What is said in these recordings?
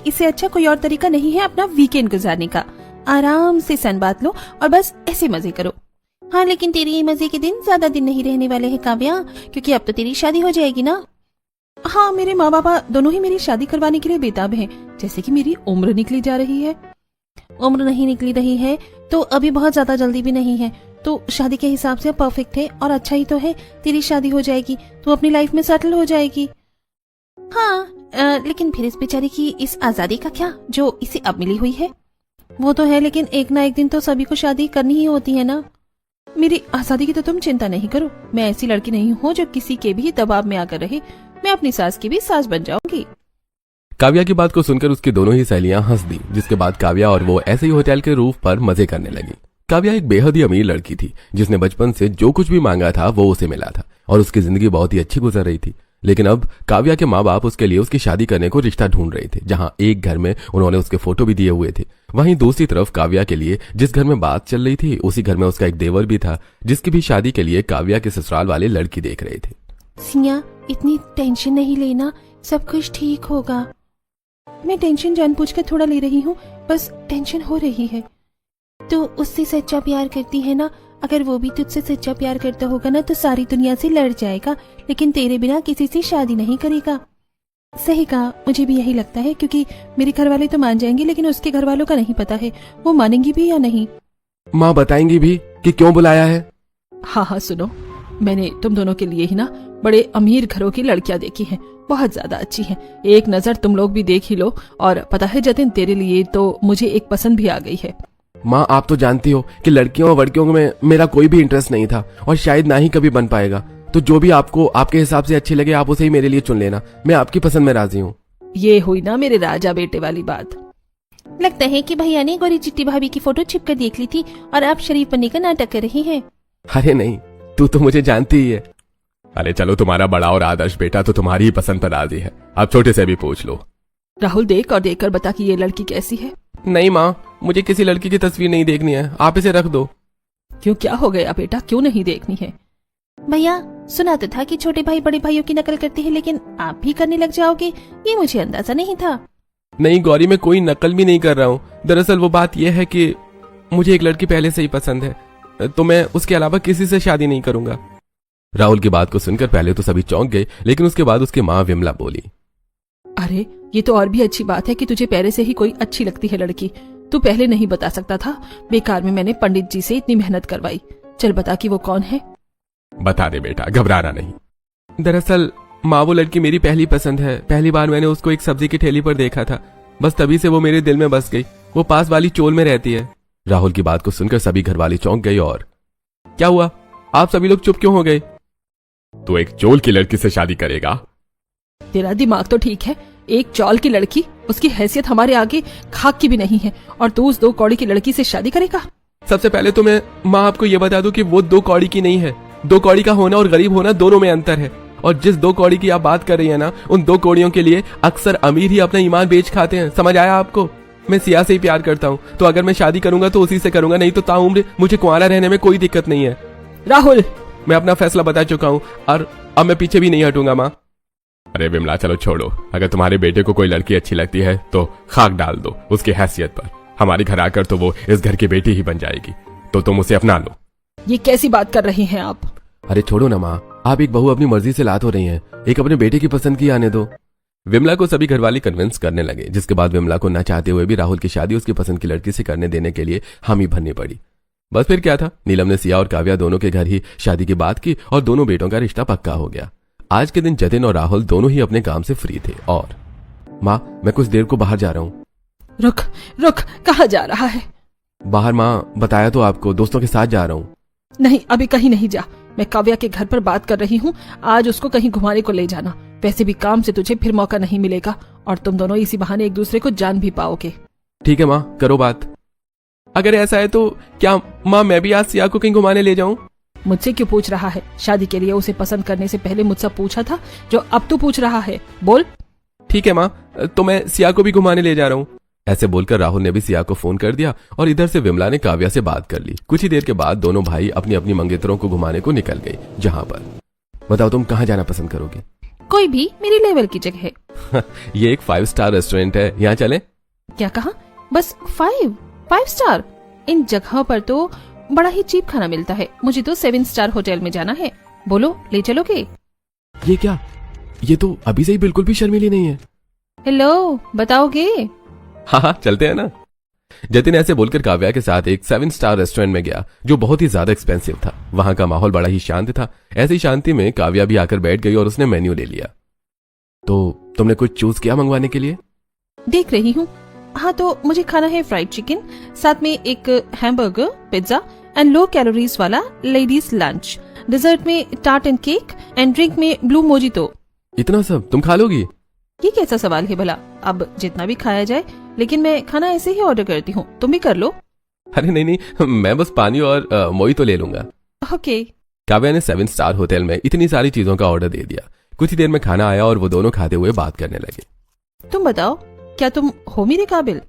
इससे अच्छा कोई और तरीका नहीं है अपना वीकेंड गुजारने का। आराम से सन बात लो और बस ऐसे मजे करो। हाँ, लेकिन तेरे ये मजे के दिन ज्यादा दिन नहीं रहने वाले हैं काव्या, क्योंकि अब तो तेरी शादी हो जाएगी ना। हाँ, मेरे माँ बाबा दोनों ही मेरी शादी करवाने के लिए बेताब हैं। जैसे कि मेरी उम्र निकली जा रही है। उम्र नहीं निकली रही है तो अभी बहुत ज्यादा जल्दी भी नहीं है, तो शादी के हिसाब से परफेक्ट है और अच्छा ही तो है। तेरी शादी हो जाएगी तो अपनी लाइफ में सेटल हो जाएगी। हाँ, लेकिन फिर इस बेचारी की इस आजादी का क्या जो इसे अब मिली हुई है। वो तो है, लेकिन एक ना एक दिन तो सभी को शादी करनी ही होती है ना। मेरी आजादी की तो तुम चिंता नहीं करो, मैं ऐसी लड़की नहीं हूँ जो किसी के भी दबाव में आकर रहे। मैं अपनी सास की भी सास बन जाऊंगी। काव्या की बात को सुनकर उसकी दोनों ही सहेलियां हंस दी, जिसके बाद काव्या और वो ऐसे ही होटल के रूफ पर मजे करने लगी। काव्या एक बेहद ही अमीर लड़की थी जिसने बचपन से जो कुछ भी मांगा था वो उसे मिला था और उसकी जिंदगी बहुत ही अच्छी गुजर रही थी। लेकिन अब काव्या के माँ बाप उसके लिए उसकी शादी करने को रिश्ता ढूंढ रहे थे, जहां एक घर में उन्होंने उसके फोटो भी दिए हुए थे। वहीं दूसरी तरफ काव्या के लिए जिस घर में बात चल रही थी उसी घर में उसका एक देवर भी था, जिसकी भी शादी के लिए काव्या के ससुराल वाले लड़की देख रहे थे। सिया, इतनी टेंशन नहीं लेना, सब कुछ ठीक होगा। मैं टेंशन जानबूझकर थोड़ा ले रही हूँ, बस टेंशन हो रही है। तो उससे सच्चा प्यार करती है ना, अगर वो भी तुझसे सच्चा प्यार करता होगा ना तो सारी दुनिया से लड़ जाएगा, लेकिन तेरे बिना किसी से शादी नहीं करेगा। सही कहा, मुझे भी यही लगता है, क्योंकि मेरे घर वाले तो मान जाएंगे लेकिन उसके घर वालों का नहीं पता है वो मानेंगी भी या नहीं। माँ बताएंगी भी कि क्यों बुलाया है? हाँ, सुनो, मैंने तुम दोनों के लिए ही ना बड़े अमीर घरों की लड़कियां देखी हैं, बहुत ज्यादा अच्छी हैं। एक नजर तुम लोग भी देख ही लो। और पता है जतिन, तेरे लिए तो मुझे एक पसंद भी आ गई है। माँ आप तो जानती हो कि लड़कियों और लड़कियों में मेरा कोई भी इंटरेस्ट नहीं था और शायद ना ही कभी बन पाएगा, तो जो भी आपको आपके हिसाब से अच्छी लगे आप उसे ही मेरे लिए चुन लेना। मैं आपकी पसंद में राजी हूँ। ये हुई ना मेरे राजा बेटे वाली बात। लगता है कि भैया ने गोरी चिट्टी भाभी की फोटो छिपकर देख ली थी और आप शरीफ बनने का नाटक कर रही हैं। अरे नहीं, तू तो मुझे जानती ही है। अरे चलो, तुम्हारा बड़ा और आदर्श बेटा तो तुम्हारी ही पसंद पर राजी है, आप छोटे से भी पूछ लो। राहुल, देख और देखकर बता कि ये लड़की कैसी है। नहीं माँ, मुझे किसी लड़की की तस्वीर नहीं देखनी है, आप इसे रख दो। क्यों, क्या हो गया बेटा, क्यों नहीं देखनी है? भैया, सुना तो था कि छोटे भाई बड़े भाइयों की नकल करते हैं, लेकिन आप भी करने लग जाओगे, ये मुझे अंदाजा नहीं था। नहीं गौरी, मैं कोई नकल भी नहीं कर रहा हूँ। दरअसल वो बात यह है कि मुझे एक लड़की पहले से ही पसंद है, तो मैं उसके अलावा किसी से शादी नहीं करूंगा। राहुल की बात को सुनकर पहले तो सभी चौंक गए, लेकिन उसके बाद उसकी माँ विमला बोली, अरे ये तो और भी अच्छी बात है कि तुझे पहले से ही कोई अच्छी लगती है लड़की। तू पहले नहीं बता सकता था, बेकार में मैंने पंडित जी से इतनी मेहनत करवाई। चल बता कि वो कौन है। बता दे बेटा, घबराना नहीं। दरअसल माँ, वो लड़की मेरी पहली पसंद है। पहली बार मैंने उसको एक सब्जी की ठेली पर देखा था, बस तभी से वो मेरे दिल में बस गई। वो पास वाली चोल में रहती है। राहुल की बात को सुनकर सभी घरवाले चौंक गए। और क्या हुआ, आप सभी लोग चुप क्यों हो गए? तो एक चोल की लड़की से शादी करेगा? तेरा दिमाग तो ठीक है, एक चौल की लड़की, उसकी हैसियत हमारे आगे खाक की भी नहीं है, और तू उस 2 कौड़ी की लड़की से शादी करेगा? सबसे पहले तो मैं माँ आपको ये बता दूं कि वो 2 कौड़ी की नहीं है। 2 कौड़ी का होना और गरीब होना दोनों में अंतर है। और जिस 2 कौड़ी की आप बात कर रही है ना, उन 2 कौड़ियों के लिए अक्सर अमीर ही अपना ईमान बेच खाते हैं। समझ आया आपको? मैं सिया से ही प्यार करता हूँ, तो अगर मैं शादी करूंगा तो उसी से करूंगा, नहीं तो ताउम्र मुझे कुंवारा रहने में कोई दिक्कत नहीं है। राहुल, मैं अपना फैसला बता चुका हूँ और अब मैं पीछे भी नहीं हटूंगा माँ। अरे विमला, चलो छोड़ो। अगर तुम्हारे बेटे को कोई लड़की अच्छी लगती है तो खाक डाल दो उसकी हैसियत पर। हमारे घर आकर तो वो इस घर की बेटी ही बन जाएगी, तो तुम उसे अपना लो। ये कैसी बात कर रही हैं आप? अरे छोड़ो ना माँ, आप एक बहू अपनी मर्जी से लात हो रही हैं, एक अपने बेटे की पसंद की आने दो। विमला को सभी घरवाले कन्विंस करने लगे, जिसके बाद विमला को न चाहते हुए भी राहुल की शादी उसकी पसंद की लड़की से करने देने के लिए हामी भरनी पड़ी। बस फिर क्या था, नीलम ने सिया और काव्या दोनों के घर ही शादी की बात की और दोनों बेटों का रिश्ता पक्का हो गया। आज के दिन जतिन और राहुल दोनों ही अपने काम से फ्री थे। और माँ, मैं कुछ देर को बाहर जा रहा हूँ। रुक रुक, कहाँ जा रहा है? बाहर माँ, बताया तो आपको, दोस्तों के साथ जा रहा हूँ। नहीं, अभी कहीं नहीं जा। मैं काव्या के घर पर बात कर रही हूँ, आज उसको कहीं घुमाने को ले जाना। वैसे भी काम से तुझे फिर मौका नहीं मिलेगा और तुम दोनों इसी बहाने एक दूसरे को जान भी पाओगे। ठीक है माँ, करो बात। अगर ऐसा है तो क्या माँ मैं भी आज सिया को कहीं घुमाने ले जाऊँ? मुझसे क्यों पूछ रहा है? शादी के लिए उसे पसंद करने से पहले मुझसे पूछा था, जो अब तू पूछ रहा है? बोल। ठीक है माँ, तो मैं सिया को भी घुमाने ले जा रहा हूँ। ऐसे बोलकर राहुल ने भी सिया को फोन कर दिया और इधर से विमला ने काव्या से बात कर ली। कुछ ही देर के बाद दोनों भाई अपनी अपनी मंगेतरों को घुमाने को निकल गए। जहाँ पर बताओ, तुम कहाँ जाना पसंद करोगे? कोई भी मेरी लेवल की जगह है। ये एक 5 स्टार रेस्टोरेंट है, यहाँ चले? क्या कहा? बस 5 स्टार? इन जगहों पर तो बड़ा ही चीप खाना मिलता है। मुझे तो 7 स्टार होटल में जाना है। बोलो, ले चलोगे? ये क्या? ये तो अभी से ही बिल्कुल भी शर्मीली नहीं है। हेलो, बताओगे? हाँ, चलते हैं ना। जतिन ऐसे बोलकर काव्या के साथ एक 7 स्टार रेस्टोरेंट में गया जो बहुत ही ज्यादा एक्सपेंसिव था। वहां का माहौल बड़ा ही शांत था। ऐसी शांति में काव्या भी आकर बैठ गई और उसने मेन्यू ले लिया। तो तुमने कुछ चूज किया मंगवाने के लिए? देख रही हूँ। हाँ, तो मुझे खाना है फ्राइड चिकन, साथ में एक hamburger, pizza and low calories वाला लेडीज लंच, डिजर्ट में tart and cake and drink में ब्लू मोजितो। इतना सब तुम खा लोगी? ये कैसा सवाल है भला? अब जितना भी खाया जाए, लेकिन मैं खाना ऐसे ही ऑर्डर करती हूँ, तुम भी कर लो। अरे नहीं, मैं बस पानी और मोहितो ले लूंगा। ओके। काव्या ने 7 स्टार होटल में इतनी सारी चीजों का ऑर्डर दे दिया। कुछ ही देर में खाना आया और वो दोनों खाते हुए बात करने लगे। तुम बताओ, क्या तुम हो मेरे काबिल?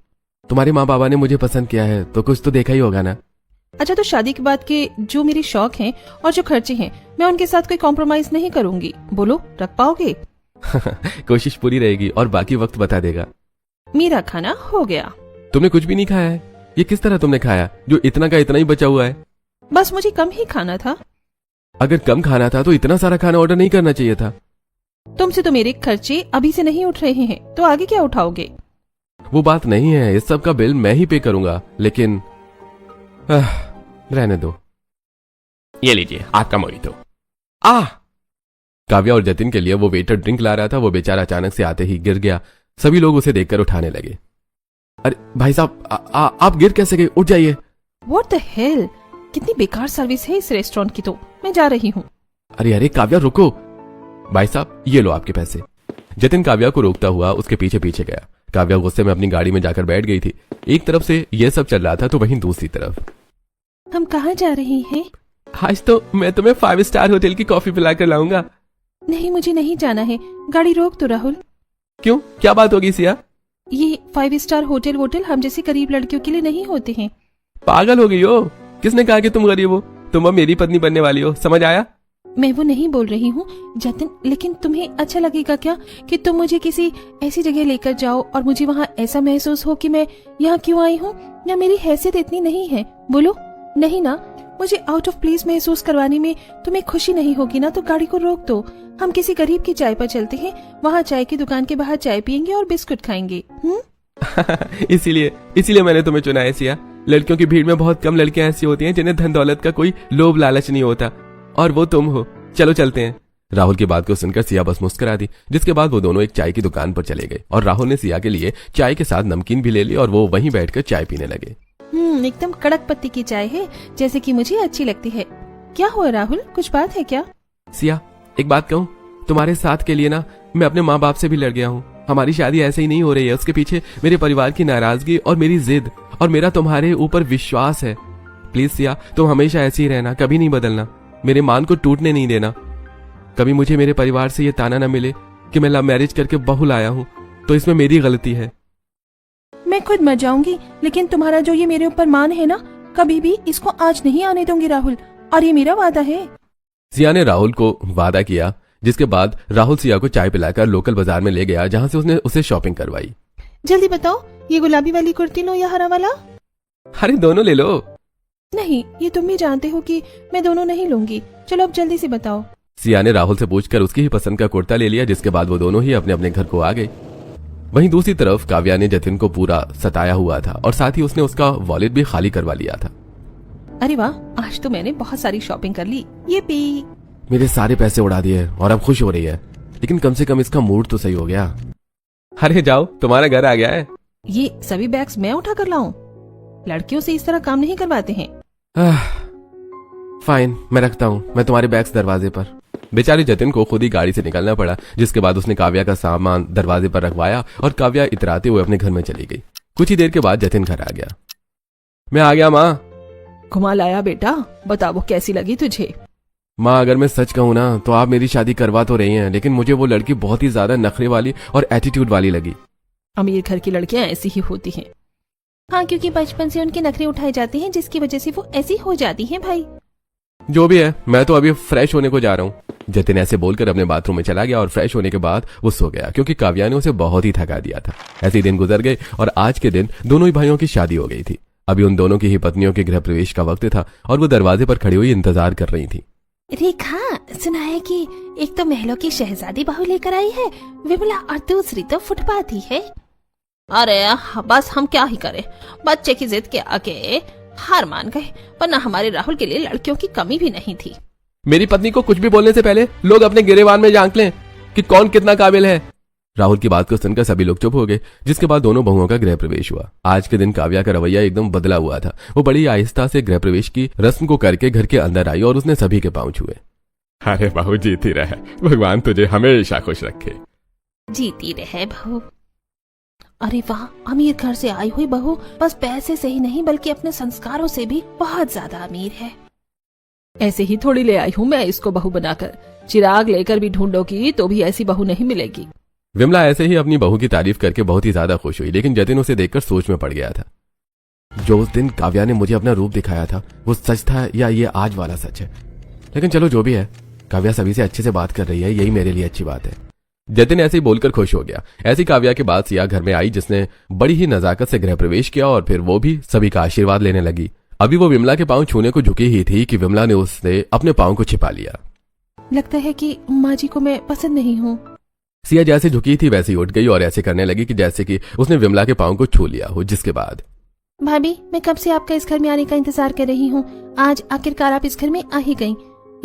तुम्हारे माँ बाबा ने मुझे पसंद किया है तो कुछ तो देखा ही होगा ना। अच्छा, तो शादी के बाद के जो मेरे शौक हैं और जो खर्चे हैं, मैं उनके साथ कोई कॉम्प्रोमाइज नहीं करूंगी। बोलो, रख पाओगे? कोशिश पूरी रहेगी और बाकी वक्त बता देगा। मेरा खाना हो गया। तुमने कुछ भी नहीं खाया है? ये किस तरह तुमने खाया जो इतना का इतना ही बचा हुआ है? बस मुझे कम ही खाना था। अगर कम खाना था तो इतना सारा खाना ऑर्डर नहीं करना चाहिए था। तुमसे तो मेरे खर्चे अभी से नहीं उठ रहे हैं, तो आगे क्या उठाओगे? वो बात नहीं है, इस सब का बिल मैं ही पे करूंगा, लेकिन रहने दो। ये लीजिए आपका मोहितो। काव्या और जतिन के लिए वो वेटर ड्रिंक ला रहा था। वो बेचारा अचानक से आते ही गिर गया। सभी लोग उसे देखकर उठाने लगे। अरे भाई साहब, आप गिर कैसे गए? उठ जाइए। व्हाट द हेल, कितनी बेकार सर्विस है इस रेस्टोरेंट की। तो मैं जा रही हूँ। अरे काव्या रुको। भाई साहब, ये लो आपके पैसे। जतिन काव्या को रोकता हुआ उसके पीछे पीछे गया। काव्या गुस्से में अपनी गाड़ी में जाकर बैठ गई थी। एक तरफ से ये सब चल रहा था तो वहीं दूसरी तरफ। हम कहाँ जा रहे हैं? आज तो मैं तुम्हें 5 स्टार होटल की कॉफी पिलाकर लाऊंगा। नहीं, मुझे नहीं जाना है। गाड़ी रोक तो राहुल। क्यों, क्या बात होगी सिया? ये 5 स्टार होटल हम जैसी गरीब लड़कियों के लिए नहीं होते हैं। पागल हो गई हो? किसने कहा कि तुम गरीब हो? तुम अब मेरी पत्नी बनने वाली हो, समझ आया? मैं वो नहीं बोल रही हूँ जतिन, लेकिन तुम्हें अच्छा लगेगा क्या कि तुम मुझे किसी ऐसी जगह लेकर जाओ और मुझे वहाँ ऐसा महसूस हो कि मैं यहाँ क्यों आई हूँ, या मेरी हैसियत इतनी नहीं है? बोलो, नहीं ना? मुझे आउट ऑफ प्लेस महसूस करवाने में तुम्हें खुशी नहीं होगी ना? तो गाड़ी को रोक दो। हम किसी गरीब की चाय पर चलते हैं, वहाँ चाय की दुकान के बाहर चाय पियेंगे और बिस्कुट खाएंगे। इसीलिए मैंने तुम्हें चुना है सिया। लड़कियों की भीड़ में बहुत कम लड़कियां ऐसी होती हैं जिन्हें धन दौलत का कोई लोभ लालच नहीं होता, और वो तुम हो। चलो चलते हैं। राहुल की बात को सुनकर सिया बस मुस्कुरा दी, जिसके बाद वो दोनों एक चाय की दुकान पर चले गए और राहुल ने सिया के लिए चाय के साथ नमकीन भी ले ली और वो वहीं बैठकर चाय पीने लगे। एकदम कड़क पत्ती की चाय है, जैसे कि मुझे अच्छी लगती है। क्या हुआ राहुल, कुछ बात है क्या? सिया, एक बात कहूँ? तुम्हारे साथ के लिए ना मैं अपने माँ बाप से भी लड़ गया हूँ। हमारी शादी ऐसे ही नहीं हो रही है। उसके पीछे मेरे परिवार की नाराजगी और मेरी जिद और मेरा तुम्हारे ऊपर विश्वास है। प्लीज सिया, तुम हमेशा ऐसे ही रहना, कभी नहीं बदलना। मेरे मान को टूटने नहीं देना। कभी मुझे मेरे परिवार से ये ताना न मिले कि मैं लव मैरिज करके बहू लाया हूँ, तो इसमें मेरी गलती है। मैं खुद मर जाऊंगी, लेकिन तुम्हारा जो ये मेरे ऊपर मान है ना, कभी भी इसको आज नहीं आने दूंगी राहुल, और ये मेरा वादा है। सिया ने राहुल को वादा किया, जिसके बाद राहुल सिया को चाय पिलाकर लोकल बाजार में ले गया, जहाँ से उसने उसे शॉपिंग करवाई। जल्दी बताओ, ये गुलाबी वाली कुर्ती लो या हरा वाला? अरे दोनों ले लो। नहीं, ये तुम भी जानते हो कि मैं दोनों नहीं लूंगी। चलो अब जल्दी से बताओ। सिया ने राहुल से पूछकर उसकी ही पसंद का कुर्ता ले लिया, जिसके बाद वो दोनों ही अपने अपने घर को आ गए। वहीं दूसरी तरफ काव्या ने जतिन को पूरा सताया हुआ था और साथ ही उसने उसका वॉलेट भी खाली करवा लिया था। अरे वाह, आज तो मैंने बहुत सारी शॉपिंग कर ली। ये पी। मेरे सारे पैसे उड़ा दिए और अब खुश हो रही है, लेकिन कम से कम इसका मूड तो सही हो गया। अरे जाओ, तुम्हारा घर आ गया है। ये सभी बैग्स मैं उठा कर लाऊं? लड़कियों से इस तरह काम नहीं करवाते हैं। फाइन, मैं रखता हूँ। मैं तुम्हारे बैग्स दरवाजे पर। बेचारे जतिन को खुद ही गाड़ी से निकलना पड़ा, जिसके बाद उसने काव्या का सामान दरवाजे पर रखवाया और काव्या इतराते हुए अपने घर में चली गई। कुछ ही देर के बाद जतिन घर आ गया। मैं आ गया माँ। घुमा लाया बेटा, बता वो कैसी लगी तुझे? माँ, अगर मैं सच कहूँ ना तो आप मेरी शादी करवा तो रही हैं, लेकिन मुझे वो लड़की बहुत ही ज्यादा नखरे वाली और एटीट्यूड वाली लगी। अमीर घर की लड़कियां ऐसी ही होती हैं। हाँ, क्योंकि बचपन से उनके नखरे उठाए जाते हैं, जिसकी वजह से वो ऐसी हो जाती हैं भाई। जो भी है, मैं तो अभी फ्रेश होने को जा रहा हूँ। जतिन ऐसे बोलकर अपने बाथरूम में चला गया और फ्रेश होने के बाद वो सो गया क्योंकि काव्या ने उसे बहुत ही थका दिया था। ऐसे ही दिन गुजर गए और आज के दिन दोनों ही भाइयों की शादी हो गई थी। अभी उन दोनों की ही पत्नियों के गृह प्रवेश का वक्त था और वो दरवाजे पर खड़ी हुई इंतजार कर रही थी। रेखा, सुना है कि एक तो महलों की शहजादी बहू लेकर आई है विमला और दूसरी तो फुटपाथी है। अरे बस हम क्या ही करें, बच्चे की जिद के आगे हार मान गए, वरना हमारे राहुल के लिए लड़कियों की कमी भी नहीं थी। मेरी पत्नी को कुछ भी बोलने से पहले लोग अपने गिरेबान में झांक लें कि कौन कितना काबिल है। राहुल की बात को सुनकर सभी लोग चुप हो गए, जिसके बाद दोनों बहुओं का गृह प्रवेश हुआ। आज के दिन काव्या का रवैया एकदम बदला हुआ था। वो बड़ी आहिस्ता से गृह प्रवेश की रस्म को करके घर के अंदर आई और उसने सभी के पांव छुए। अरे बहू जीती रहे, भगवान तुझे हमेशा खुश रखे। जीती रहे बहू। अरे वाह, अमीर घर से आई हुई बहू बस पैसे से ही नहीं बल्कि अपने संस्कारों से भी बहुत ज्यादा अमीर है। ऐसे ही थोड़ी ले आई हूँ मैं इसको बहू बनाकर, चिराग लेकर भी ढूंढोगी तो भी ऐसी बहू नहीं मिलेगी। विमला ऐसे ही अपनी बहू की तारीफ करके बहुत ही ज्यादा खुश हुई, लेकिन जतिन उसे देखकर सोच में पड़ गया था। जो उस दिन काव्या ने मुझे अपना रूप दिखाया था वो सच था या ये आज वाला सच है। लेकिन चलो जो भी है, काव्या सभी से अच्छे से बात कर रही है, यही मेरे लिए अच्छी बात है। जतिन ऐसे ही बोलकर खुश हो गया। ऐसी काव्या के बाद सिया घर में आई, जिसने बड़ी ही नजाकत से गृह प्रवेश किया और फिर वो भी सभी का आशीर्वाद लेने लगी। अभी वो विमला के पांव छूने को झुकी ही थी कि विमला ने उससे अपने पांव को छिपा लिया। लगता है कि माँ जी को मैं पसंद नहीं हूँ। सिया जैसे झुकी थी वैसे ही उठ गई और ऐसे करने लगी कि जैसे कि उसने विमला के पांव को छू लिया हो, जिसके बाद भाभी, मैं कब से आपका इस घर में आने का इंतजार कर रही हूँ। आज आखिरकार आप इस घर में आ ही गयी।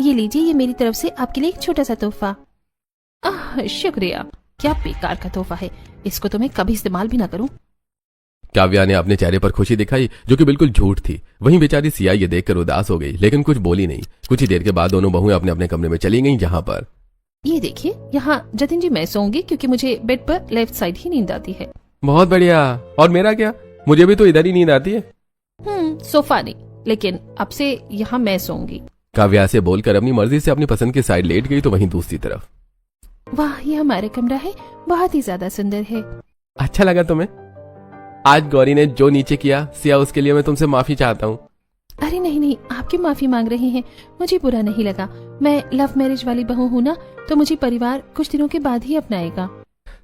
ये लीजिए, ये मेरी तरफ से आपके लिए एक छोटा सा तोहफा। शुक्रिया। क्या बेकार का तोहफा है, इसको तो मैं कभी इस्तेमाल भी ना करूं। काव्या ने अपने चेहरे पर खुशी दिखाई, जो कि बिल्कुल झूठ थी। वहीं बेचारी सिया ये देखकर उदास हो गई, लेकिन कुछ बोली नहीं। कुछ ही देर के बाद दोनों बहुएं अपने अपने कमरे में चली गईं, जहां पर ये देखिए, यहाँ जतिन जी मैं सोऊंगी क्योंकि मुझे बेड पर लेफ्ट साइड ही नींद आती है। बहुत बढ़िया। और मेरा क्या, मुझे भी तो इधर ही नींद आती है। सोफा नहीं, लेकिन अब से यहाँ मैं सोऊंगी। काव्या से बोलकर अपनी मर्जी से अपनी पसंद की साइड लेट गई, तो वहीं दूसरी तरफ वाह, ये हमारा कमरा है, बहुत ही ज्यादा सुंदर है। अच्छा लगा तुम्हें? आज गौरी ने जो नीचे किया सिया, उसके लिए मैं तुमसे माफी चाहता हूँ। अरे नहीं नहीं, आप क्यों माफी मांग रही हैं? मुझे बुरा नहीं लगा। मैं लव मैरिज वाली बहू हूँ ना, तो मुझे परिवार कुछ दिनों के बाद ही अपनाएगा।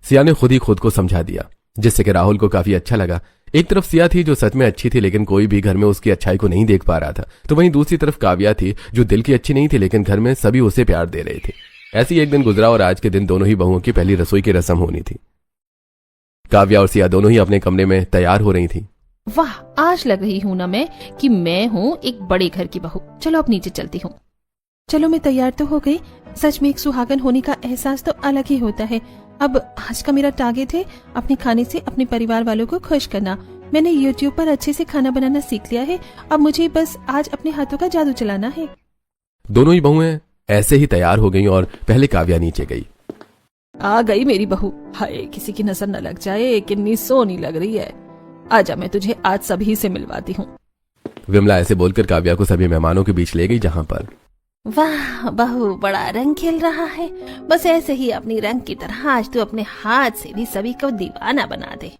सिया ने खुद ही खुद को समझा दिया, जिससे कि राहुल को काफी अच्छा लगा। एक तरफ सिया थी जो सच में अच्छी थी, लेकिन कोई भी घर में उसकी अच्छाई को नहीं देख पा रहा था, तो वहीं दूसरी तरफ काव्या थी जो दिल की अच्छी नहीं थी, लेकिन घर में सभी उसे प्यार दे रहे थे। ऐसी एक दिन गुजरा और आज के दिन दोनों ही बहुओं की पहली रसोई की रस्म होनी थी। काव्या और सिया दोनों ही अपने कमरे में तैयार हो रही थी। वाह, आज लग रही हूँ ना मैं कि मैं हूँ एक बड़े घर की बहू। चलो अब नीचे चलती हूँ। चलो, मैं तैयार तो हो गई। सच में एक सुहागन होने का एहसास तो अलग ही होता है। अब आज का मेरा टारगेट है अपने खाने से अपने परिवार वालों को खुश करना। मैंने YouTube पर अच्छे से खाना बनाना सीख लिया है, अब मुझे बस आज अपने हाथों का जादू चलाना है। दोनों ही बहुएं ऐसे ही तैयार हो गईं और पहले काव्या नीचे गई। आ गई मेरी बहू। हाय, किसी की नजर न लग जाए, कितनी सोनी लग रही है। आजा, मैं तुझे आज सभी से मिलवाती हूँ। विमला ऐसे बोलकर काव्या को सभी मेहमानों के बीच ले गई, जहाँ पर वाह बहू, बड़ा रंग खिल रहा है। बस ऐसे ही अपनी रंग की तरह आज तू अपने हाथ से भी सभी को दीवाना बना दे।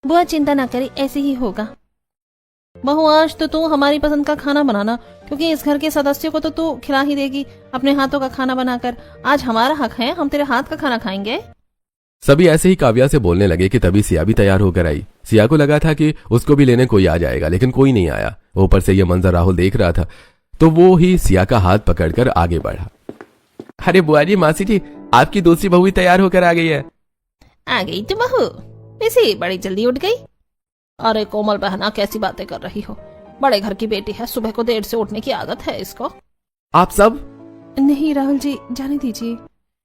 बुआ चिंता ना करे, ऐसे ही होगा। बहू, आज तो तू हमारी पसंद का खाना बनाना, क्योंकि इस घर के सदस्यों को तो तू खिला ही देगी अपने हाथों का खाना बनाकर। आज हमारा हक है, हम तेरे हाथ का खाना खाएंगे। सभी ऐसे ही काव्या से बोलने लगे कि तभी सिया भी तैयार होकर आई। सिया को लगा था कि उसको भी लेने कोई आ जाएगा, लेकिन कोई नहीं आया। ऊपर से यह मंजर राहुल देख रहा था, तो वो ही सिया का हाथ पकड़कर आगे बढ़ा। अरे बुआ जी, मासी जी, आपकी दूसरी बहू तैयार होकर आ गई है। आ गई तू बहू? वैसे बड़ी जल्दी उठ गई। अरे कोमल बहना, कैसी बातें कर रही हो? बड़े घर की बेटी है, सुबह को देर से उठने की आदत है इसको। आप सब? नहीं राहुल जी, जाने दीजिए।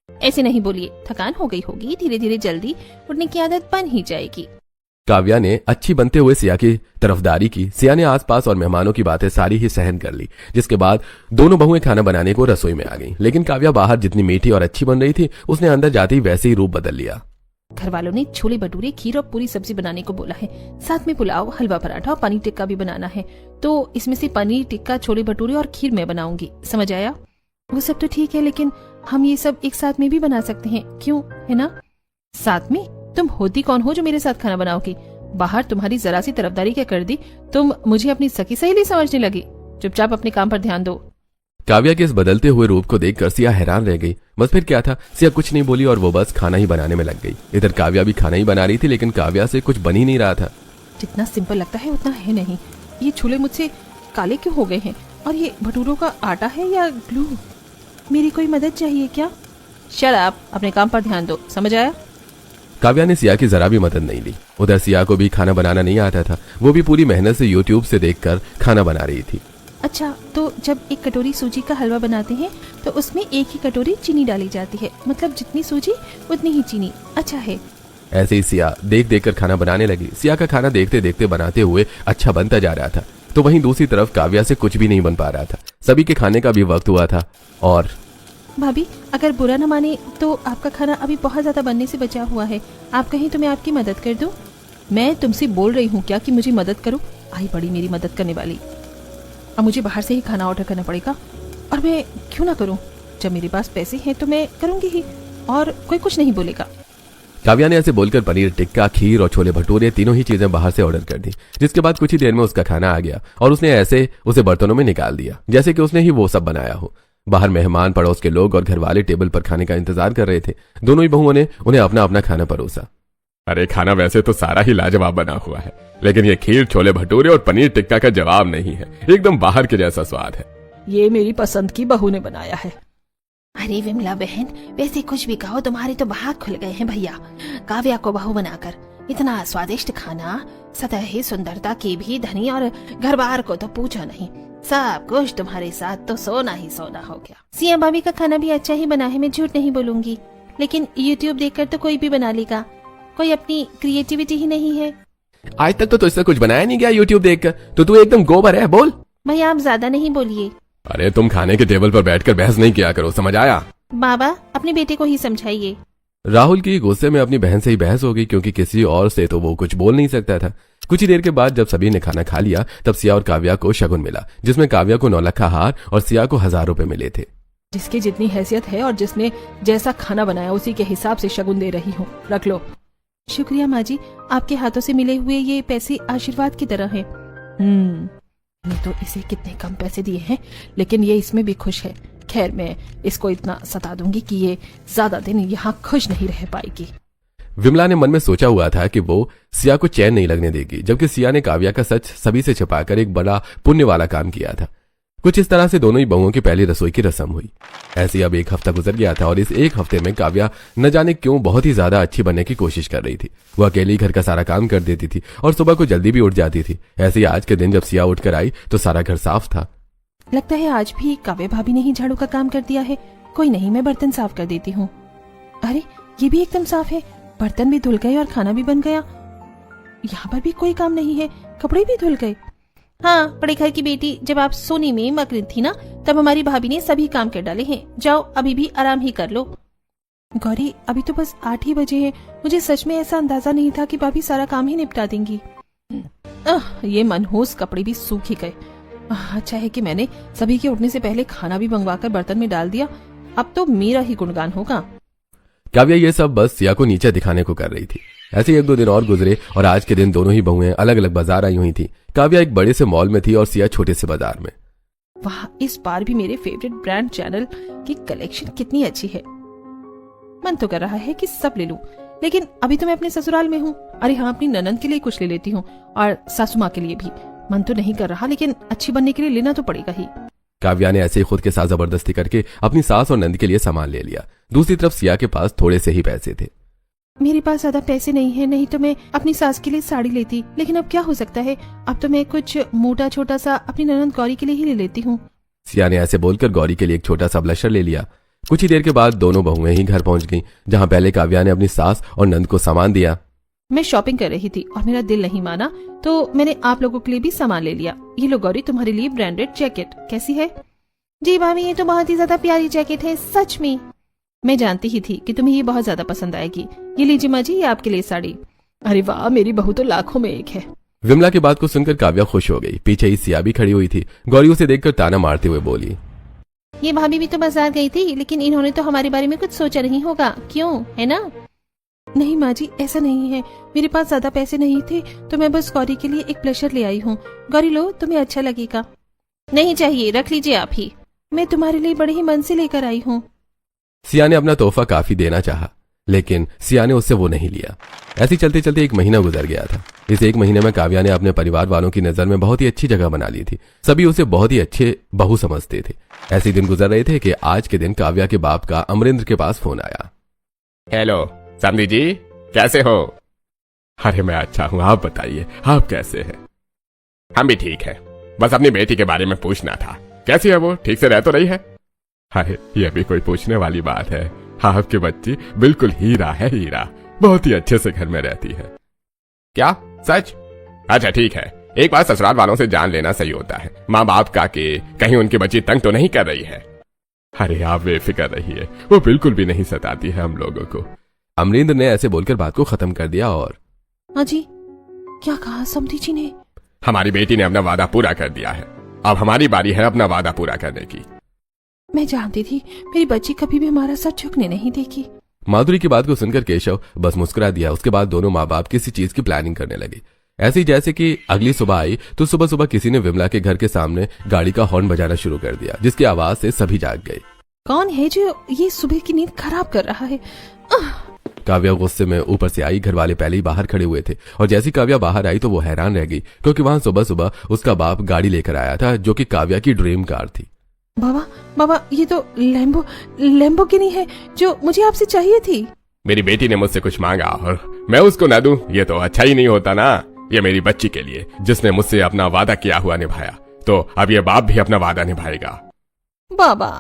ऐसे नहीं बोलिए, थकान हो गई होगी, धीरे धीरे जल्दी उठने की आदत बन ही जाएगी। काव्या ने अच्छी बनते हुए सिया की तरफदारी की। सिया ने आसपास और मेहमानों की बातें सारी ही सहन कर ली, जिसके बाद दोनों बहुएं खाना बनाने को रसोई में आ गईं। लेकिन काव्या बाहर जितनी मीठी और अच्छी बन रही थी, उसने अंदर जाते ही वैसे ही रूप बदल लिया। घर वालों ने छोले भटूरे, खीर और पूरी सब्जी बनाने को बोला है। साथ में पुलाव, हलवा पराठा और पनीर टिक्का भी बनाना है। तो इसमें से पनीर टिक्का, छोले भटूरे और खीर मैं बनाऊंगी, समझ आया? वो सब तो ठीक है, लेकिन हम ये सब एक साथ में भी बना सकते हैं, क्यों? है ना? साथ में? तुम होती कौन हो जो मेरे साथ खाना बनाओगी? बाहर तुम्हारी जरा सी तरफदारी क्या कर दी, तुम मुझे अपनी सखी सहेली समझने लगी। चुपचाप अपने काम पर ध्यान दो। काव्या के इस बदलते हुए रूप को देखकर सिया हैरान रह गई। बस फिर क्या था, सिया कुछ नहीं बोली और वो बस खाना ही बनाने में लग गई। इधर काव्या भी खाना ही बना रही थी, लेकिन काव्या से कुछ बन ही नहीं रहा था। जितना सिंपल लगता है उतना है नहीं। ये छोले मुझसे काले क्यों हो गए हैं? और ये भटूरों का आटा है या ग्लू? मेरी कोई मदद चाहिए क्या? शट अप, अपने काम पर ध्यान दो, समझ आया? काव्या ने सिया की जरा भी मदद नहीं ली। उधर सिया को भी खाना बनाना नहीं आता था। वो भी पूरी मेहनत से यूट्यूब से देखकर खाना बना रही थी। अच्छा, तो जब एक कटोरी सूजी का हलवा बनाते हैं तो उसमें एक ही कटोरी चीनी डाली जाती है, मतलब जितनी सूजी उतनी ही चीनी। अच्छा है। ऐसे ही सिया देख देख कर खाना बनाने लगी। सिया का खाना देखते देखते बनाते हुए अच्छा बनता जा रहा था, तो वहीं दूसरी तरफ काव्या से कुछ भी नहीं बन पा रहा था। सभी के खाने का भी वक्त हुआ था। और भाभी, अगर बुरा न माने तो आपका खाना अभी बहुत ज्यादा बनने से बचा हुआ है। आप कहीं तो मैं आपकी मदद कर दूं? मैं तुमसे बोल रही हूँ क्या कि मुझे मदद करो? आई बड़ी मेरी मदद करने वाली। अब मुझे बाहर से ही खाना ऑर्डर करना पड़ेगा, और मैं क्यों ना करूं? जब मेरे पास पैसे हैं तो मैं करूंगी ही, और कोई कुछ नहीं बोलेगा। काव्या ने ऐसे बोलकर पनीर टिक्का, खीर और छोले भटूरे तीनों ही चीजें बाहर से ऑर्डर कर दी, जिसके बाद कुछ ही देर में उसका खाना आ गया और उसने ऐसे उसे बर्तनों में निकाल दिया जैसे कि उसने ही वो सब बनाया हो। बाहर मेहमान, पड़ोस के लोग और घर वाले टेबल पर खाने का इंतजार कर रहे थे। दोनों ही बहुओं ने उन्हें अपना अपना खाना परोसा। अरे खाना वैसे तो सारा ही लाजवाब बना हुआ है, लेकिन ये खीर, छोले भटूरे और पनीर टिक्का का जवाब नहीं है। एकदम बाहर के जैसा स्वाद है। ये मेरी पसंद की बहू ने बनाया है। अरे विमला बहन, वैसे कुछ भी कहो, तुम्हारे तो बाहर खुल गए हैं भैया। काव्या को बहू बनाकर इतना स्वादिष्ट खाना, सतह ही सुंदरता की भी धनी, और घर बाहर को तो पूछो नहीं। सब कुछ तुम्हारे साथ तो सोना ही सोना हो गया। सिया भाभी का खाना भी अच्छा ही बना है, मैं झूठ नहीं बोलूंगी, लेकिन यूट्यूब देखकर तो कोई भी बना लेगा। कोई अपनी क्रिएटिविटी ही नहीं है। आज तक तो तुझसे कुछ बनाया नहीं गया यूट्यूब देखकर, तो तू एकदम गोबर है। बोल। भैया आप ज्यादा नहीं बोलिए। अरे तुम खाने के टेबल पर बैठकर बहस नहीं किया करो, समझ आया? बाबा, अपने बेटे को ही समझाइए। राहुल की गुस्से में अपनी बहन से ही बहस हो गई, क्योंकि किसी और से तो वो कुछ बोल नहीं सकता था। कुछ ही देर के बाद जब सभी ने खाना खा लिया, तब सिया और काव्या को शगुन मिला, जिसमें काव्या को 9 लाख का हार और सिया को 1000 रुपए मिले थे। जिसकी जितनी हैसियत है और जिसने जैसा खाना बनाया उसी के हिसाब से शगुन दे रही हूँ, रख लो। शुक्रिया माँ जी, आपके हाथों से मिले हुए ये पैसे आशीर्वाद की तरह हैं। ये तो इसे कितने कम पैसे दिए हैं, लेकिन ये इसमें भी खुश है। खैर, मैं इसको इतना सता दूंगी कि ये ज्यादा दिन यहाँ खुश नहीं रह पाएगी। विमला ने मन में सोचा हुआ था कि वो सिया को चैन नहीं लगने देगी, जबकि सिया ने काव्या का सच सभी से छिपाकर एक बड़ा पुण्य वाला काम किया था। कुछ इस तरह से दोनों ही बहुओं की पहली रसोई की रस्म हुई। ऐसे अब 1 हफ्ता गुजर गया था और इस 1 हफ्ते में काव्या न जाने क्यों बहुत ही ज्यादा अच्छी बनने की कोशिश कर रही थी। वो अकेली घर का सारा काम कर देती थी और सुबह को जल्दी भी उठ जाती थी। ऐसे ही आज के दिन जब सिया उठकर आई तो सारा घर साफ था। लगता है आज भी काव्या भाभी ने ही झाड़ू का काम कर दिया है। कोई नहीं, मैं बर्तन साफ कर देती हूँ। अरे ये भी एकदम साफ है, बर्तन भी धुल गए और खाना भी बन गया। यहाँ पर भी कोई काम नहीं है, कपड़े भी धुल गए। हाँ, बड़े घर की बेटी, जब आप सोने में मगन थी ना, तब हमारी भाभी ने सभी काम कर डाले हैं। जाओ, अभी भी आराम ही कर लो। गौरी, अभी तो बस 8 ही बजे हैं। मुझे सच में ऐसा अंदाजा नहीं था कि भाभी सारा काम ही निपटा देंगी। ये मनहूस कपड़े भी सूख ही गए। अच्छा है कि मैंने सभी के उठने से पहले खाना भी मंगवाकर बर्तन में डाल दिया। अब तो मेरा ही गुणगान होगा। काव्या ये सब बस सिया को नीचे दिखाने को कर रही थी। ऐसे 1-2 दिन और गुजरे और आज के दिन दोनों ही बहुएं अलग अलग बाजार आई हुई थी। काव्या एक बड़े से मॉल में थी और सिया छोटे से बाजार में। वाह, इस बार भी मेरे फेवरेट ब्रांड चैनल की कलेक्शन कितनी अच्छी है। मन तो कर रहा है कि सब ले लूं, लेकिन अभी तो मैं अपने ससुराल में हूँ। अरे हाँ, अपनी ननंद के लिए कुछ ले लेती हूँ और सासू माँ के लिए भी। मन तो नहीं कर रहा, लेकिन अच्छी बनने के लिए लेना तो पड़ेगा ही। काव्या ने ऐसे ही खुद के साथ जबरदस्ती करके अपनी सास और नंद के लिए सामान ले लिया। दूसरी तरफ सिया के पास थोड़े से ही पैसे थे। मेरे पास ज्यादा पैसे नहीं है, नहीं तो मैं अपनी सास के लिए साड़ी लेती, लेकिन अब क्या हो सकता है। अब तो मैं कुछ मोटा छोटा सा अपनी ननंद गौरी के लिए ही ले लेती हूँ। सिया ने ऐसे बोलकर गौरी के लिए एक छोटा सा ब्लशर ले लिया। कुछ ही देर के बाद दोनों बहुएं ही घर पहुंच गईं, जहां पहले काव्या ने अपनी सास और नंद को सामान दिया। मैं शॉपिंग कर रही थी और मेरा दिल नहीं माना, तो मैंने आप लोगों के लिए भी सामान ले लिया। ये लो गौरी, तुम्हारे लिए ब्रांडेड जैकेट कैसी है? जी भाभी, ये तो बहुत ही ज्यादा प्यारी जैकेट है, सच में। मैं जानती ही थी कि तुम्हें ये बहुत ज्यादा पसंद आएगी। ये लीजिए माँ जी, ये आपके लिए साड़ी। अरे वाह, मेरी बहू तो लाखों में एक है। विमला की बात को सुनकर काव्या खुश हो गई। पीछे ही सिया भी खड़ी हुई थी। गौरी उसे देखकर ताना मारते हुए बोली, ये भाभी भी तो बाजार गई थी, लेकिन इन्होंने तो हमारे बारे में कुछ सोचा नहीं होगा, क्यों, है ना? नहीं माँ जी, ऐसा नहीं है। मेरे पास ज्यादा पैसे नहीं थे, तो मैं बस गौरी के लिए एक ब्लशर ले आई हूँ। गौरी लो, तुम्हें अच्छा लगेगा। नहीं चाहिए, रख लीजिए आप ही। मैं तुम्हारे लिए बड़े ही मन से लेकर आई हूँ। सिया ने अपना तोहफा काफी देना चाहा, लेकिन सिया ने उससे वो नहीं लिया। ऐसे चलते चलते 1 महीना गुजर गया था। इस 1 महीने में काव्या ने अपने परिवार वालों की नजर में बहुत ही अच्छी जगह बना ली थी। सभी उसे बहुत ही अच्छे बहू समझते थे। ऐसे दिन गुजर रहे थे कि आज के दिन काव्या के बाप का अमरेंद्र के पास फोन आया। हेलो समधी जी, कैसे हो? अरे मैं अच्छा हूं, आप बताइए आप कैसे हैं? हम भी ठीक है, बस अपनी बेटी के बारे में पूछना था। कैसी है वो, ठीक से रह तो रही है? अरे ये भी कोई पूछने वाली बात है? आपकी बच्ची बिल्कुल हीरा है, हीरा। बहुत ही अच्छे से घर में रहती है। क्या सच? अच्छा ठीक है, एक बार ससुराल वालों से जान लेना सही होता है, माँ बाप का कि कहीं उनकी बच्ची तंग तो नहीं कर रही है। अरे आप बेफिक्र रहिए, वो बिल्कुल भी नहीं सताती है हम लोगों को। अमरेंद्र ने ऐसे बोलकर बात को खत्म कर दिया। और अजी क्या कहा समधी जी ने? हमारी बेटी ने अपना वादा पूरा कर दिया है, अब हमारी बारी है अपना वादा पूरा करने की। मैं जानती थी मेरी बच्ची कभी भी हमारा सर झुकने नहीं देगी। माधुरी की बात को सुनकर केशव बस मुस्कुरा दिया। उसके बाद दोनों माँ बाप किसी चीज की प्लानिंग करने लगे। ऐसे ही जैसे कि अगली सुबह आई तो सुबह सुबह किसी ने विमला के घर के सामने गाड़ी का हॉर्न बजाना शुरू कर दिया, जिसकी आवाज से सभी जाग गए। कौन है जो ये सुबह की नींद खराब कर रहा है? काव्या गुस्से में ऊपर से आई। घर वाले पहले ही बाहर खड़े हुए थे और जैसी काव्या बाहर आई तो वो हैरान रह गई, क्योंकि वहां सुबह सुबह उसका बाप गाड़ी लेकर आया था, जो कि काव्या की ड्रीम कार थी। बाबा ये तो लैम्बोर्गिनी है जो मुझे आपसे चाहिए थी। मेरी बेटी ने मुझसे कुछ मांगा और मैं उसको न दूं, ये तो अच्छा ही नहीं होता ना। ये मेरी बच्ची के लिए, जिसने मुझसे अपना वादा किया हुआ निभाया, तो अब ये बाप भी अपना वादा निभाएगा। बाबा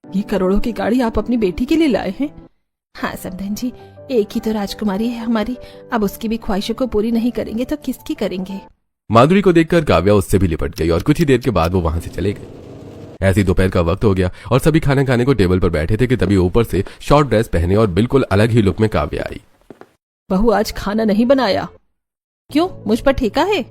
ये करोड़ों की गाड़ी आप अपनी बेटी के लिए लाए हैं? हाँ समधन जी, एक ही तो राजकुमारी है हमारी, अब उसकी भी ख्वाहिशों को पूरी नहीं करेंगे तो किसकी करेंगे? माधुरी को देखकर काव्या उससे भी लिपट गई और कुछ ही देर के बाद वो वहां से चले गए। ऐसी दोपहर का वक्त हो गया और सभी खाना खाने को टेबल पर बैठे थे कि तभी ऊपर से शॉर्ट ड्रेस पहने और बिल्कुल अलग ही लुक में काव्या आई। बहू आज खाना नहीं बनाया? क्यों, मुझ पर ठेका है?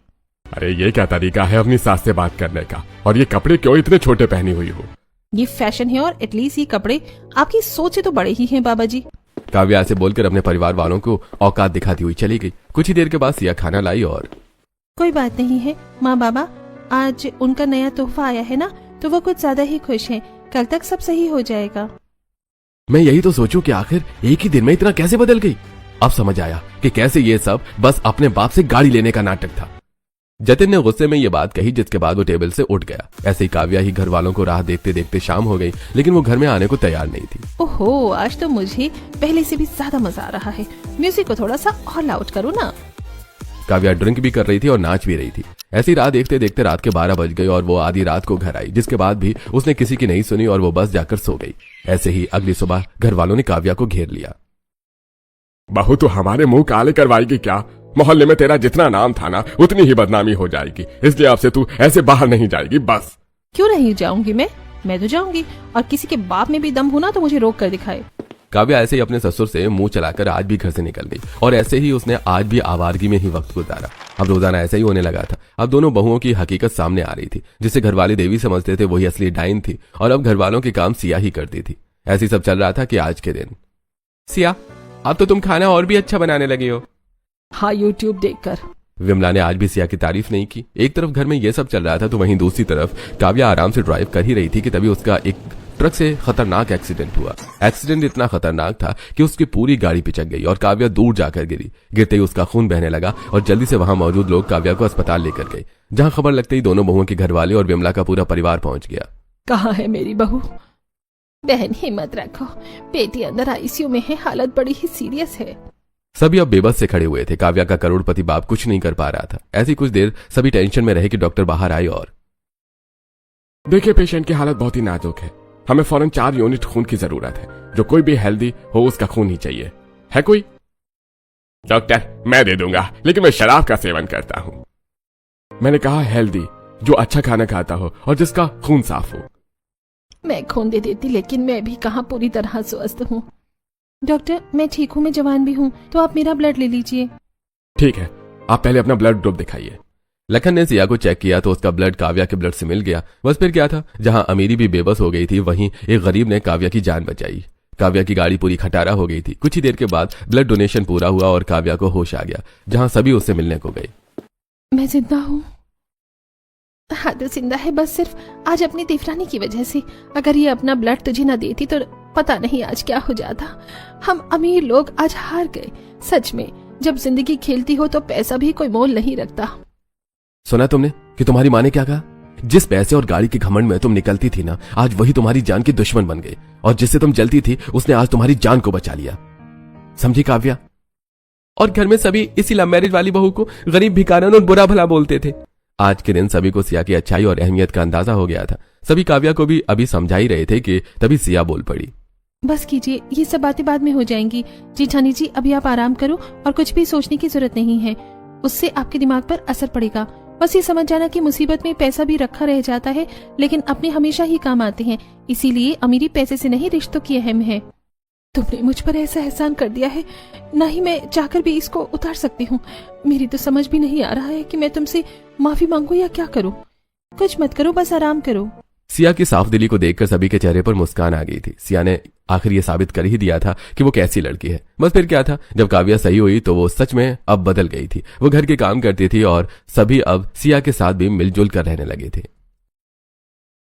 अरे ये क्या तरीका है अपनी सास से बात करने का, और ये कपड़े क्यों इतने छोटे पहनी हुई हो? ये फैशन है और एटलीस्ट ये कपड़े आपकी सोच से तो बड़े ही हैं बाबा जी। काव्या ऐसे बोलकर अपने परिवार वालों को औकात दिखाती हुई चली गई। कुछ ही देर के बाद सिया खाना लाई और कोई बात नहीं है माँ बाबा, आज उनका नया तोहफा आया है ना, तो वो कुछ ज्यादा ही खुश हैं। कल तक सब सही हो जाएगा। मैं यही तो सोचूं कि आखिर एक ही दिन में इतना कैसे बदल गई। अब समझ आया कि कैसे ये सब बस अपने बाप से गाड़ी लेने का नाटक था। जतिन ने गुस्से में ये बात कही, जिसके बाद वो टेबल से उठ गया। ऐसे ही काव्या ही घर वालों को राह देखते देखते शाम हो गई, लेकिन वो घर में आने को तैयार नहीं थी। ओहो, आज तो मुझे पहले से भी ज्यादा मजा आ रहा है। म्यूजिक को थोड़ा सा और लाउड करो ना। काव्या ड्रिंक भी कर रही थी और नाच भी रही थी। ऐसी राह देखते देखते रात के 12 बज गई और वो आधी रात को घर आई, जिसके बाद भी उसने किसी की नहीं सुनी और वो बस जाकर सो गई। ऐसे ही अगली सुबह घर वालों ने काव्या को घेर लिया। बहू तो हमारे मुंह काले करवाएगी क्या? मोहल्ले में तेरा जितना नाम था ना, उतनी ही बदनामी हो जाएगी, इसलिए अब से तू ऐसे बाहर नहीं जाएगी बस। क्यों नहीं जाऊंगी? मैं तो जाऊंगी, और किसी के बाप में भी दम हो ना तो मुझे रोक कर दिखाए। काव्या ऐसे ही अपने ससुर से मुंह चलाकर आज भी घर से निकल गई और ऐसे ही उसने आज भी आवारगी में ही वक्त गुजारा। अब रोजाना ऐसा ही होने लगा था। अब दोनों बहुओं की हकीकत सामने आ रही थी, जिसे घर वाले देवी समझते थे वही असली डाइन थी, और अब घर वालों के काम सिया ही करती थी। ऐसे सब चल रहा था कि आज के दिन, सिया अब तो तुम खाना और भी अच्छा बनाने लगे हो। हाँ, यूट्यूब देखकर। विमला ने आज भी सिया की तारीफ नहीं की। एक तरफ घर में ये सब चल रहा था तो वहीं दूसरी तरफ काव्या आराम से ड्राइव कर ही रही थी कि तभी उसका एक ट्रक से खतरनाक एक्सीडेंट हुआ। एक्सीडेंट इतना खतरनाक था कि उसकी पूरी गाड़ी पिचक गई और काव्या दूर जाकर गिरी। गिरते ही उसका खून बहने लगा और जल्दी से वहां मौजूद लोग काव्या को अस्पताल लेकर गए, जहां खबर लगते ही दोनों बहुओं के घर वाले और विमला का पूरा परिवार पहुंच गया। कहाँ है मेरी बहू? बहन हिम्मत रखो, बेटी अंदर आईसीयू में है, हालत बड़ी ही सीरियस है। सभी अब बेबस से खड़े हुए थे। काव्या का करोड़पति बाप कुछ नहीं कर पा रहा था। ऐसी कुछ देर सभी टेंशन में रहे कि डॉक्टर बाहर आए और देखिए, पेशेंट की हालत बहुत ही नाजुक है, हमें फौरन 4 यूनिट खून की जरूरत है। जो कोई भी हेल्दी हो उसका खून ही चाहिए। है कोई? डॉक्टर मैं दे दूंगा, लेकिन मैं शराब का सेवन करता हूं। मैंने कहा हेल्दी, जो अच्छा खाना खाता हो और जिसका खून साफ हो। मैं खून दे देती, लेकिन मैं भी कहाँ पूरी तरह स्वस्थ हूँ। डॉक्टर मैं ठीक हूँ, मैं जवान भी हूँ, तो आप मेरा ब्लड ले लीजिए। ठीक है, आप पहले अपना ब्लड ग्रुप दिखाइए। लखन ने सिया को चेक किया तो उसका ब्लड काव्या के ब्लड से मिल गया। बस फिर क्या था, जहां अमीरी भी बेबस हो गई थी वहीं एक गरीब ने काव्या की जान बचाई। काव्या की गाड़ी पूरी खटारा हो गई थी। कुछ ही देर के बाद ब्लड डोनेशन पूरा हुआ और काव्या को होश आ गया, जहां सभी उससे मिलने को गए। मैं जिंदा हूँ। हाँ तो जिंदा है बस सिर्फ आज अपनी देवरानी की वजह से। अगर ये अपना ब्लड तुझे ना देती तो पता नहीं आज क्या हो जाता। हम अमीर लोग आज हार गए। सच में जब जिंदगी खेलती हो तो पैसा भी कोई मोल नहीं रखता। सुना तुमने कि तुम्हारी माँ ने क्या कहा? जिस पैसे और गाड़ी के घमंड में तुम निकलती थी ना, आज वही तुम्हारी जान की दुश्मन बन गई, और जिससे तुम जलती थी उसने आज तुम्हारी जान को बचा लिया। समझी काव्या? और घर में सभी इसी लव मैरिज वाली बहू को गरीब, भिखारन और बुरा भला बोलते थे। आज के दिन सभी को सिया की अच्छाई और अहमियत का अंदाजा हो गया था। सभी काव्या को भी अभी समझा ही रहे थे कि तभी सिया बोल पड़ी। बस कीजिए, ये सब बातें बाद में हो जाएंगी। जेठानी जी अभी आप आराम करो और कुछ भी सोचने की जरूरत नहीं है, उससे आपके दिमाग पर असर पड़ेगा। बस ये समझ जाना कि मुसीबत में पैसा भी रखा रह जाता है, लेकिन अपने हमेशा ही काम आते हैं। इसीलिए अमीरी पैसे से नहीं, रिश्तों की अहम है। तुमने मुझ पर ऐसा एहसान कर दिया है, ना ही मैं चाहकर भी इसको उतार सकती हूँ। मेरी तो समझ भी नहीं आ रहा है कि मैं तुमसे माफी मांगू या क्या करूँ। कुछ मत करो, बस आराम करो। सिया की साफ दिली को देखकर सभी के चेहरे पर मुस्कान आ गई थी। सिया ने आखिर ये साबित कर ही दिया था कि वो कैसी लड़की है। बस फिर क्या था, जब काव्या सही हुई तो वो सच में अब बदल गई थी। वो घर के काम करती थी और सभी अब सिया के साथ भी मिलजुल कर रहने लगे थे।